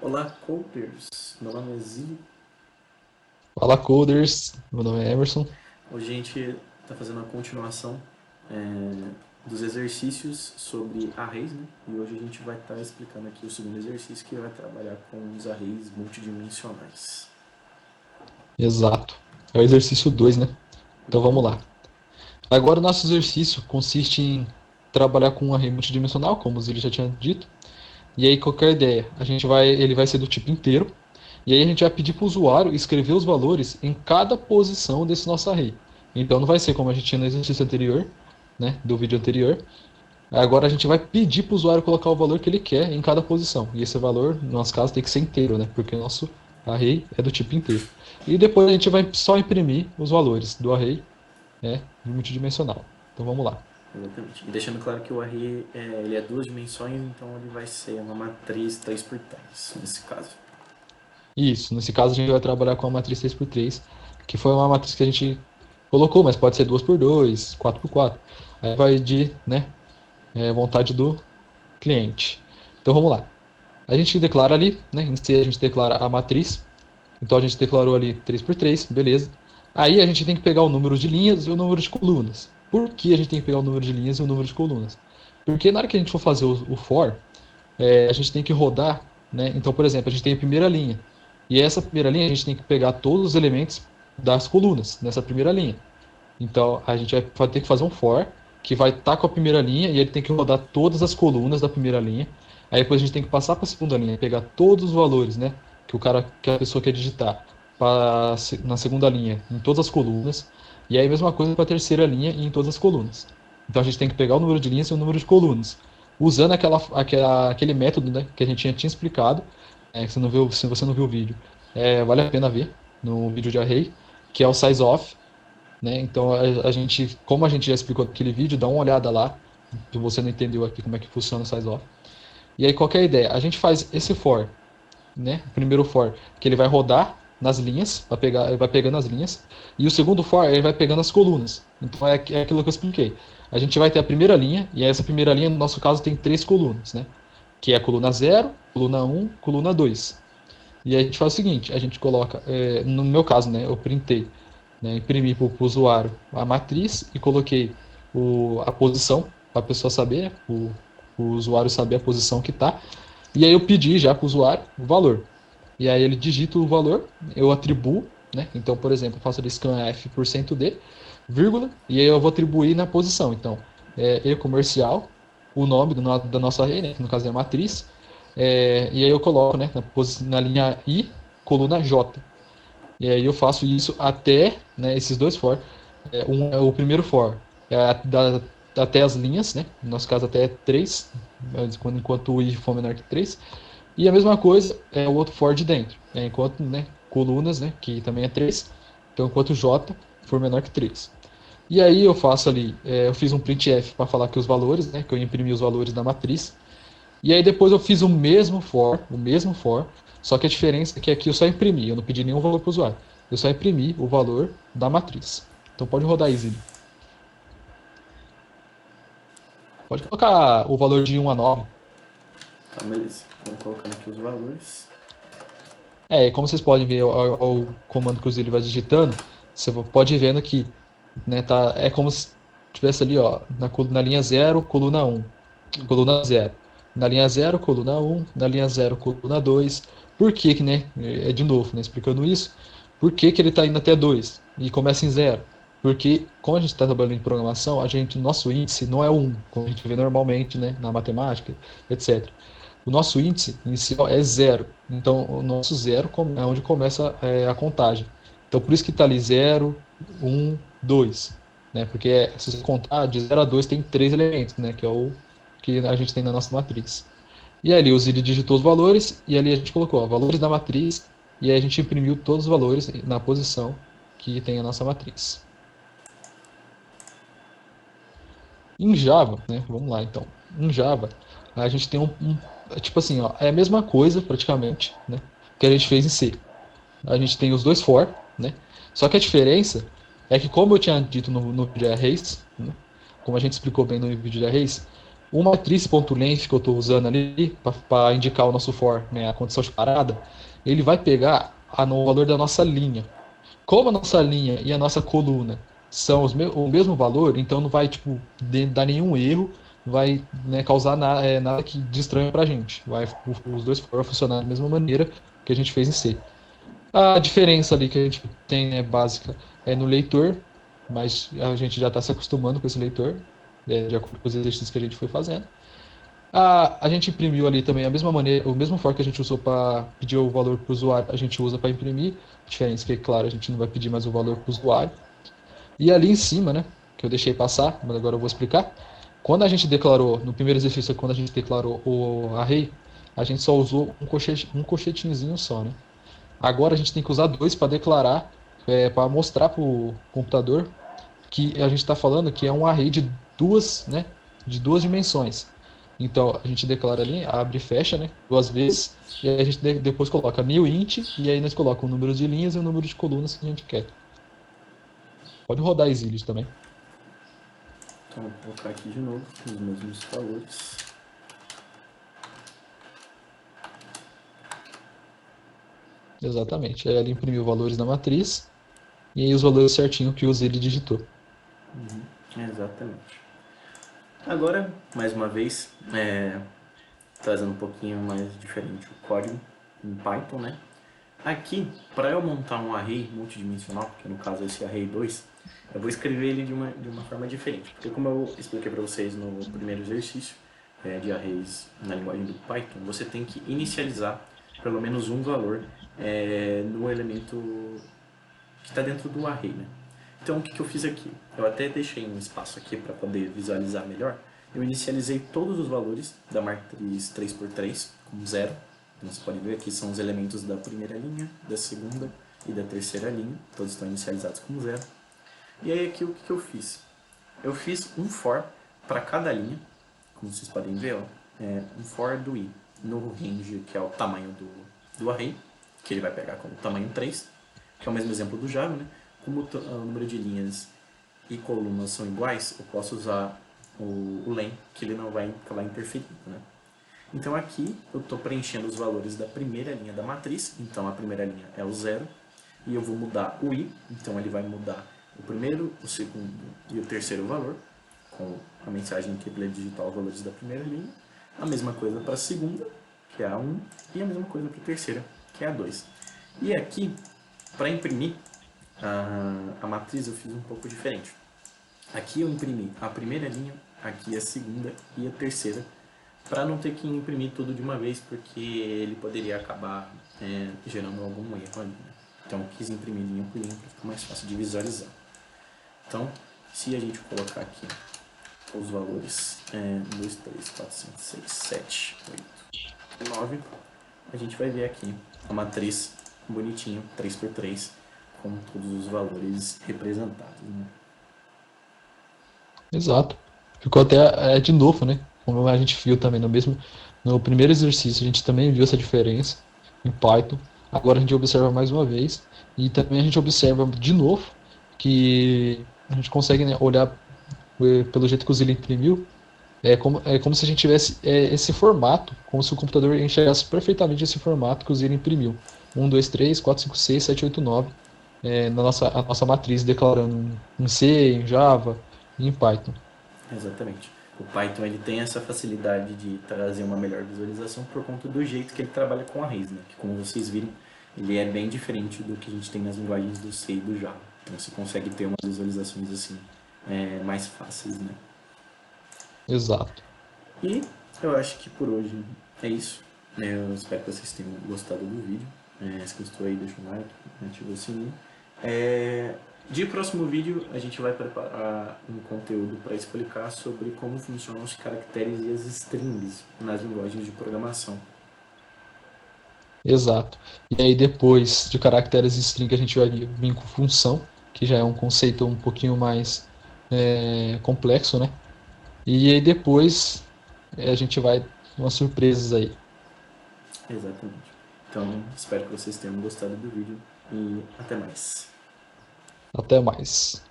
Olá, coders! Meu nome é Zio. Fala, coders. Meu nome é Emerson. Hoje a gente está fazendo a continuação dos exercícios sobre arrays, né? E hoje a gente vai estar explicando aqui o segundo exercício que vai trabalhar com os arrays multidimensionais. Exato. É o exercício 2, né? Então vamos lá. Agora o nosso exercício consiste em trabalhar com um array multidimensional, como o Zili já tinha dito. E aí qualquer ideia, ele vai ser do tipo inteiro. E aí a gente vai pedir para o usuário escrever os valores em cada posição desse nosso array. Então não vai ser como a gente tinha no exercício anterior, né, do vídeo anterior. Agora a gente vai pedir para o usuário colocar o valor que ele quer em cada posição. E esse valor, no nosso caso, tem que ser inteiro, né? Porque o nosso array é do tipo inteiro. E depois a gente vai só imprimir os valores do array, né, multidimensional. Então vamos lá. Exatamente. E deixando claro que o array ele é duas dimensões, então ele vai ser uma matriz 3x3, nesse caso. Isso, nesse caso a gente vai trabalhar com a matriz 3x3, que foi uma matriz que a gente colocou, mas pode ser 2x2, 4x4. Aí vai de, né, vontade do cliente. Então vamos lá. A gente declara ali, né, em C a gente declara a matriz. Então a gente declarou ali 3x3, beleza. Aí a gente tem que pegar o número de linhas e o número de colunas. Por que a gente tem que pegar o número de linhas e o número de colunas? Porque na hora que a gente for fazer o for, a gente tem que rodar, né? Então, por exemplo, a gente tem a primeira linha. E essa primeira linha a gente tem que pegar todos os elementos das colunas nessa primeira linha. Então a gente vai ter que fazer um for que vai estar com a primeira linha e ele tem que rodar todas as colunas da primeira linha. Aí depois a gente tem que passar para a segunda linha, pegar todos os valores, né, que a pessoa quer digitar na segunda linha, em todas as colunas. E aí a mesma coisa para a terceira linha e em todas as colunas. Então a gente tem que pegar o número de linhas e o número de colunas, usando aquele método, né, que a gente tinha explicado. Que você não viu, se você não viu o vídeo, vale a pena ver no vídeo de array, que é o size of, né? Então a gente, como a gente já explicou naquele vídeo, dá uma olhada lá, se você não entendeu aqui como é que funciona o size off. E aí qualquer ideia, a gente faz esse for, né? O primeiro for que ele vai rodar nas linhas, ele vai pegando as linhas, e o segundo for ele vai pegando as colunas. Então é aquilo que eu expliquei. A gente vai ter a primeira linha, e essa primeira linha, no nosso caso, tem três colunas, né? Que é a coluna 0, coluna um, coluna 2. E aí a gente faz o seguinte, a gente coloca, no meu caso, né, eu printei, né, imprimi para o usuário a matriz e coloquei a posição para a pessoa saber, o usuário saber a posição que está. E aí eu pedi já para o usuário o valor. E aí ele digita o valor, eu atribuo, né? Então, por exemplo, eu faço ali scanf%d, vírgula, e aí eu vou atribuir na posição. Então, e-comercial, o nome da nossa array, né? Que no caso é a matriz, e aí eu coloco, né, na linha I, coluna J. E aí eu faço isso até, né, esses dois for. Um é o primeiro for, até as linhas, né? No nosso caso até 3, enquanto o I for menor que 3. E a mesma coisa é o outro for de dentro. Enquanto, né, colunas, né, que também é 3. Então enquanto J for menor que 3. E aí eu faço ali, eu fiz um printf para falar que os valores, né, que eu imprimi os valores da matriz. E aí depois eu fiz o mesmo for, só que a diferença é que aqui eu só imprimi, eu não pedi nenhum valor para o usuário. Eu só imprimi o valor da matriz. Então pode rodar Easy. Pode colocar o valor de 1 a 9. Tá, beleza. Vamos colocando aqui os valores. Como vocês podem ver ao comando que o Zilli vai digitando, você pode ir vendo que, né, é como se tivesse ali, ó, na linha 0, coluna um, coluna 0. Na linha 0, coluna um, na linha 0, coluna 2. Por que que, né, de novo, né, explicando isso, por que que ele está indo até 2 e começa em 0? Porque, como a gente está trabalhando em programação, nosso índice não é um, como a gente vê normalmente, né, na matemática, etc. O nosso índice inicial é 0. Então, o nosso 0 é onde começa a contagem. Então, por isso que está ali 0, 1, 2. Né? Porque se você contar de 0 a 2 tem três elementos, né? Que é o que a gente tem na nossa matriz. E ali o Zilli digitou os valores e ali a gente colocou ó, valores da matriz e aí a gente imprimiu todos os valores na posição que tem a nossa matriz. Em Java, né? Vamos lá então. Em Java, a gente tem tipo assim, ó, é a mesma coisa praticamente, né? Que a gente fez em C. A gente tem os dois for, né? Só que a diferença é que, como eu tinha dito no vídeo de arrays, né? Como a gente explicou bem no vídeo de arrays, O matriz.length que eu estou usando ali para indicar o nosso for, né, a condição de parada, ele vai pegar o valor da nossa linha. Como a nossa linha e a nossa coluna são o mesmo valor, então não vai tipo, dar nenhum erro, vai, né, causar nada que de estranho para a gente. Os dois for funcionar da mesma maneira que a gente fez em C. A diferença ali que a gente tem, né, básica é no leitor, mas a gente já está se acostumando com esse leitor, de acordo com os exercícios que a gente foi fazendo. A gente imprimiu ali também a mesma maneira, o mesmo for que a gente usou para pedir o valor para o usuário, a gente usa para imprimir. A diferença é que, claro, a gente não vai pedir mais o valor para o usuário. E ali em cima, né, que eu deixei passar, mas agora eu vou explicar. Quando a gente declarou, no primeiro exercício, quando a gente declarou o array, a gente só usou um cochetinho só, né? Agora a gente tem que usar dois para declarar, para mostrar para o computador que a gente está falando que é um array de duas dimensões. Então a gente declara ali, abre e fecha, né, duas vezes, e aí a gente depois coloca new int, e aí nós colocamos o número de linhas e o número de colunas que a gente quer. Pode rodar exílios também. Então, vou colocar aqui de novo os mesmos valores. Exatamente. Aí ele imprimiu valores na matriz, e aí os valores certinho que o Zilli digitou. Exatamente. Agora, mais uma vez, trazendo um pouquinho mais diferente o código em Python, né? Aqui, para eu montar um array multidimensional, que no caso é esse array 2, eu vou escrever ele de uma forma diferente. Porque como eu expliquei para vocês no primeiro exercício de arrays na linguagem do Python, você tem que inicializar pelo menos um valor no elemento que está dentro do array, né? Então o que eu fiz aqui? Eu até deixei um espaço aqui para poder visualizar melhor. Eu inicializei todos os valores da matriz 3x3 com 0. Então você pode ver aqui são os elementos da primeira linha, da segunda e da terceira linha. Todos estão inicializados com 0. E aí aqui o que eu fiz? Eu fiz um for para cada linha, como vocês podem ver, ó, um for do i no range, que é o tamanho do array, que ele vai pegar como tamanho 3, que é o mesmo exemplo do Java, né? Como o número de linhas e colunas são iguais, eu posso usar o len, que ele não vai acabar interferindo, né? Então aqui eu estou preenchendo os valores da primeira linha da matriz, então a primeira linha é o 0, e eu vou mudar o i, então ele vai mudar o primeiro, o segundo e o terceiro valor, com a mensagem que ele vai digitar os valores da primeira linha, a mesma coisa para a segunda, que é a 1, e a mesma coisa para a terceira, que é a 2. E aqui, para imprimir a matriz, eu fiz um pouco diferente. Aqui eu imprimi a primeira linha, aqui a segunda e a terceira, para não ter que imprimir tudo de uma vez, porque ele poderia acabar gerando algum erro ali, né? Então eu quis imprimir linha por linha para ficar mais fácil de visualizar. Então, se a gente colocar aqui os valores 1, 2, 3, 4, 5, 6, 7, 8, 9, a gente vai ver aqui a matriz bonitinho, 3x3, com todos os valores representados, né? Exato. Ficou até de novo, né? Como a gente viu também no primeiro exercício, a gente também viu essa diferença em Python. Agora a gente observa mais uma vez e também a gente observa de novo que a gente consegue, né, olhar pelo jeito que o Zilli imprimiu. É como se a gente tivesse esse formato, como se o computador enxergasse perfeitamente esse formato que o Zilli imprimiu. 1, 2, 3, 4, 5, 6, 7, 8, 9, a nossa matriz declarando em C, em Java e em Python. Exatamente. O Python ele tem essa facilidade de trazer uma melhor visualização por conta do jeito que ele trabalha com arrays, né? Que como vocês viram, ele é bem diferente do que a gente tem nas linguagens do C e do Java. Então você consegue ter umas visualizações assim mais fáceis, né? Exato. E eu acho que por hoje é isso. Eu espero que vocês tenham gostado do vídeo. Se gostou aí, deixa um like, ativa o sininho. De próximo vídeo, a gente vai preparar um conteúdo para explicar sobre como funcionam os caracteres e as strings nas linguagens de programação. Exato. E aí depois de caracteres e string a gente vai vir com função, que já é um conceito um pouquinho mais complexo, né? E aí depois a gente vai umas surpresas aí. Exatamente. Então, espero que vocês tenham gostado do vídeo e até mais. Até mais.